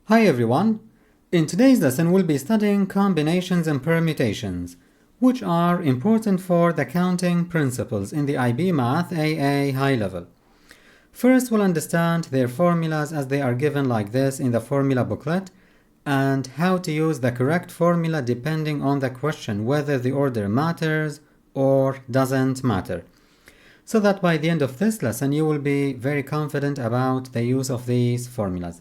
Hi everyone! In today's lesson we'll be studying combinations and permutations, which are important for the counting principles in the IB Math AA high level. First we'll understand their formulas as they are given like this in the formula booklet, and how to use the correct formula depending on the question whether the order matters or doesn't matter. So that by the end of this lesson you will be very confident about the use of these formulas.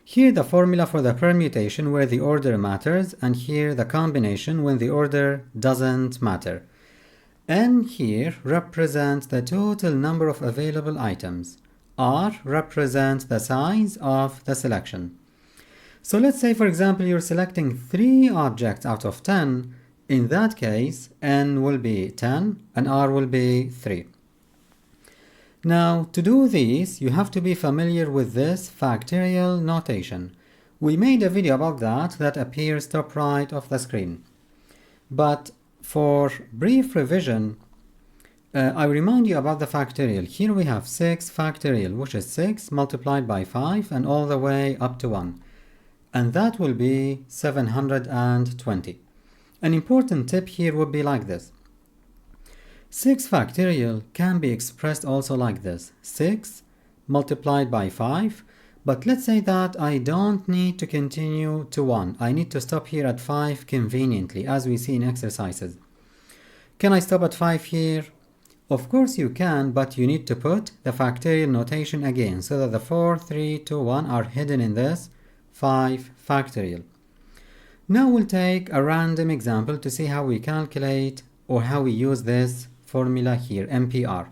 Here the formula for the permutation where the order matters, and here the combination when the order doesn't matter. N here represents the total number of available items. R represents the size of the selection. So let's say for example you're selecting 3 objects out of 10. In that case N will be 10 and R will be 3. Now, to do this, you have to be familiar with this factorial notation. We made a video about that appears top right of the screen. But for brief revision, I remind you about the factorial. Here we have 6 factorial, which is 6 multiplied by 5 and all the way up to 1. And that will be 720. An important tip here would be like this. 6 factorial can be expressed also like this, 6 multiplied by 5, but let's say that I don't need to continue to 1. I need to stop here at 5 conveniently, as we see in exercises. Can I stop at 5 here? Of course you can, but you need to put the factorial notation again, so that the 4, 3, 2, 1 are hidden in this 5 factorial. Now we'll take a random example to see how we calculate or how we use this formula here, MPR.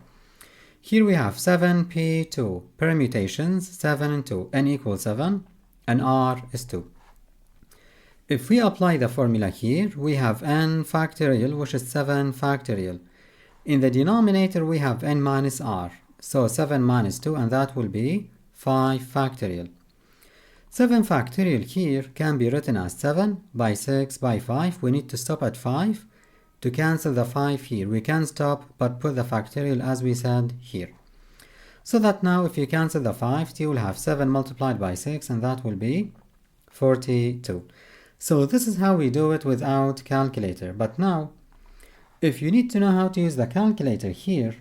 Here we have 7P2 permutations, 7 and 2, n equals 7 and R is 2. If we apply the formula here, we have n factorial, which is 7 factorial. In the denominator we have n minus R, so 7 minus 2, and that will be 5 factorial. 7 factorial here can be written as 7 by 6 by 5. We need to stop at 5. To cancel the 5 here, we can stop but put the factorial as we said here. So that now if you cancel the 5, you will have 7 multiplied by 6 and that will be 42. So this is how we do it without calculator. But now, if you need to know how to use the calculator here,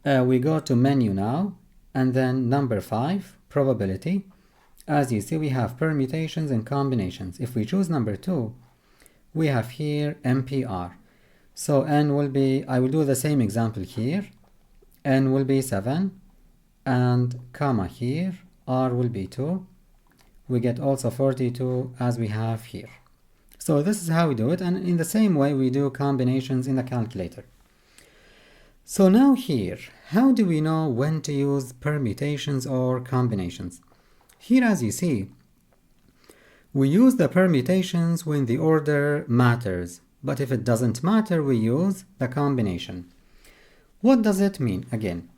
we go to menu now and then number 5, probability. As you see we have permutations and combinations. If we choose number 2, we have here MPR. So n will be, I will do the same example here, n will be 7 and comma here, R will be 2. We get also 42 as we have here. So this is how we do it, and in the same way we do combinations in the calculator. So now here, how do we know when to use permutations or combinations? Here as you see, we use the permutations when the order matters, but if it doesn't matter, we use the combination. What does it mean again?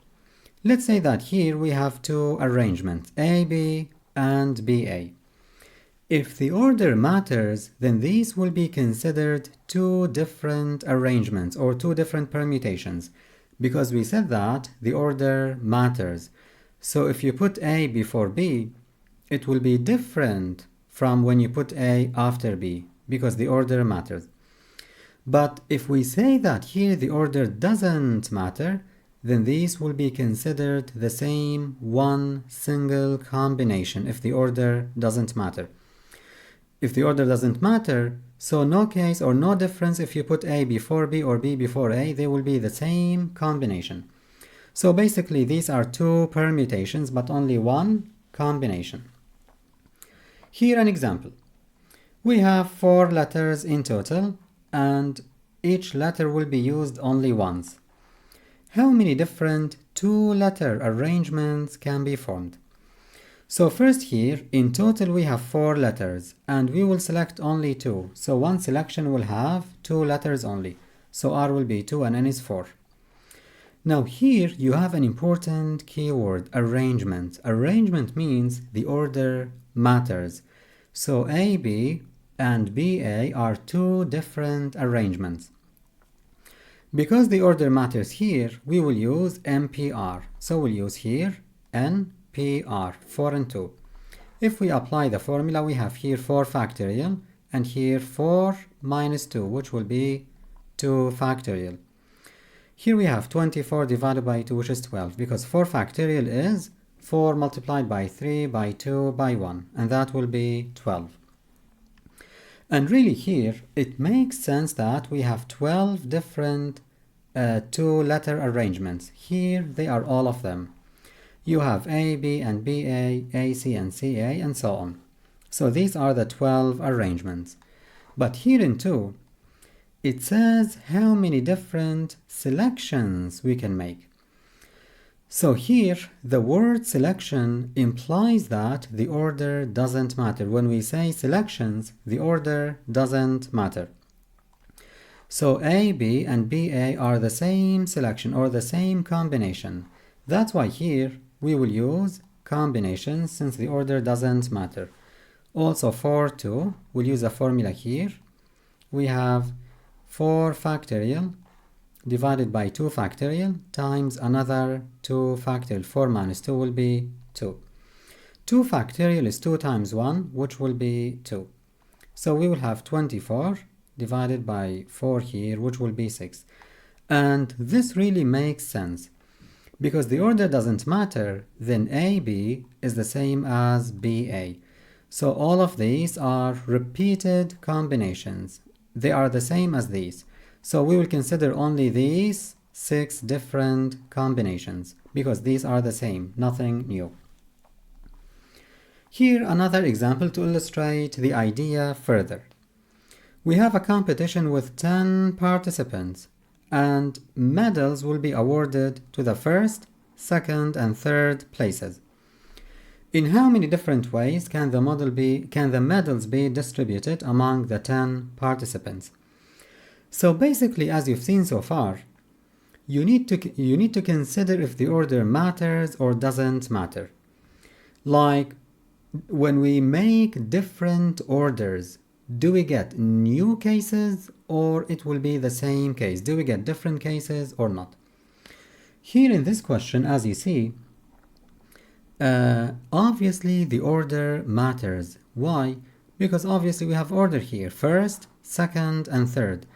Let's say that here we have 2 arrangements, AB and BA. If the order matters, then these will be considered 2 different arrangements or 2 different permutations, because we said that the order matters. So if you put A before B, it will be different from when you put A after B, because the order matters. But if we say that here the order doesn't matter, then these will be considered the same one single combination if the order doesn't matter. If the order doesn't matter, so no case or no difference if you put A before B or B before A, they will be the same combination. So basically these are 2 permutations but only one combination. Here an example. We have 4 letters in total and each letter will be used only once. How many different 2-letter arrangements can be formed? So first here, in total we have 4 letters and we will select only 2. So one selection will have 2 letters only. So R will be 2 and N is 4. Now here you have an important keyword, arrangement. Arrangement means the order matters. So AB and BA are 2 different arrangements. Because the order matters here, we will use MPR. So we'll use here NPR, 4 and 2. If we apply the formula, we have here 4 factorial and here 4 minus 2, which will be 2 factorial. Here we have 24 divided by 2, which is 12, because 4 factorial is 4 multiplied by 3 by 2 by 1, and that will be 12. And really here, it makes sense that we have 12 different two-letter arrangements. Here they are all of them. You have A, B, and BA, AC, and CA, and so on. So these are the 12 arrangements. But here in 2, it says how many different selections we can make. So here, the word selection implies that the order doesn't matter. When we say selections, the order doesn't matter. So A, B, and BA are the same selection or the same combination. That's why here we will use combinations since the order doesn't matter. Also for 2, we'll use a formula here. We have 4 factorial divided by 2 factorial times another 2 factorial. 4 minus 2 will be 2. 2 factorial is 2 times 1, which will be 2. So we will have 24 divided by 4 here, which will be 6. And this really makes sense. Because the order doesn't matter, then AB is the same as BA. So all of these are repeated combinations. They are the same as these. So we will consider only these 6 different combinations because these are the same, nothing new. Here another example to illustrate the idea further. We have a competition with 10 participants and medals will be awarded to the first, second, and third places. In how many different ways can the medals be distributed among the 10 participants? So basically, as you've seen so far, you need to consider if the order matters or doesn't matter. Like when we make different orders, do we get new cases or it will be the same case? Do we get different cases or not? Here in this question, as you see, obviously the order matters. Why? Because obviously we have order here, first, second, and third.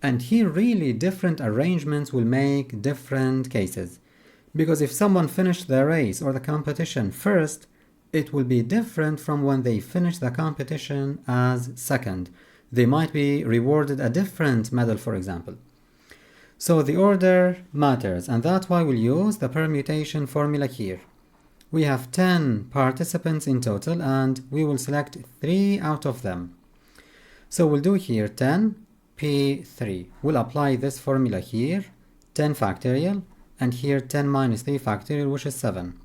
And here really different arrangements will make different cases. Because if someone finished the race or the competition first, it will be different from when they finish the competition as second. They might be rewarded a different medal, for example. So the order matters, and that's why we'll use the permutation formula here. We have 10 participants in total, and we will select 3 out of them. So we'll do here 10 P3. We'll apply this formula here, 10 factorial, and here 10 minus 3 factorial, which is 7.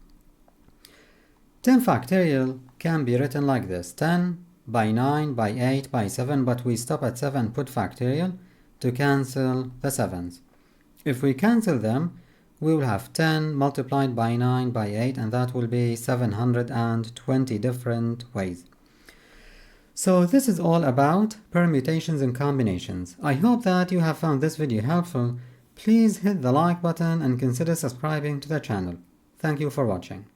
10 factorial can be written like this, 10 by 9 by 8 by 7, but we stop at 7, put factorial to cancel the 7s. If we cancel them, we will have 10 multiplied by 9 by 8, and that will be 720 different ways. So this is all about permutations and combinations. I hope that you have found this video helpful. Please hit the like button and consider subscribing to the channel. Thank you for watching.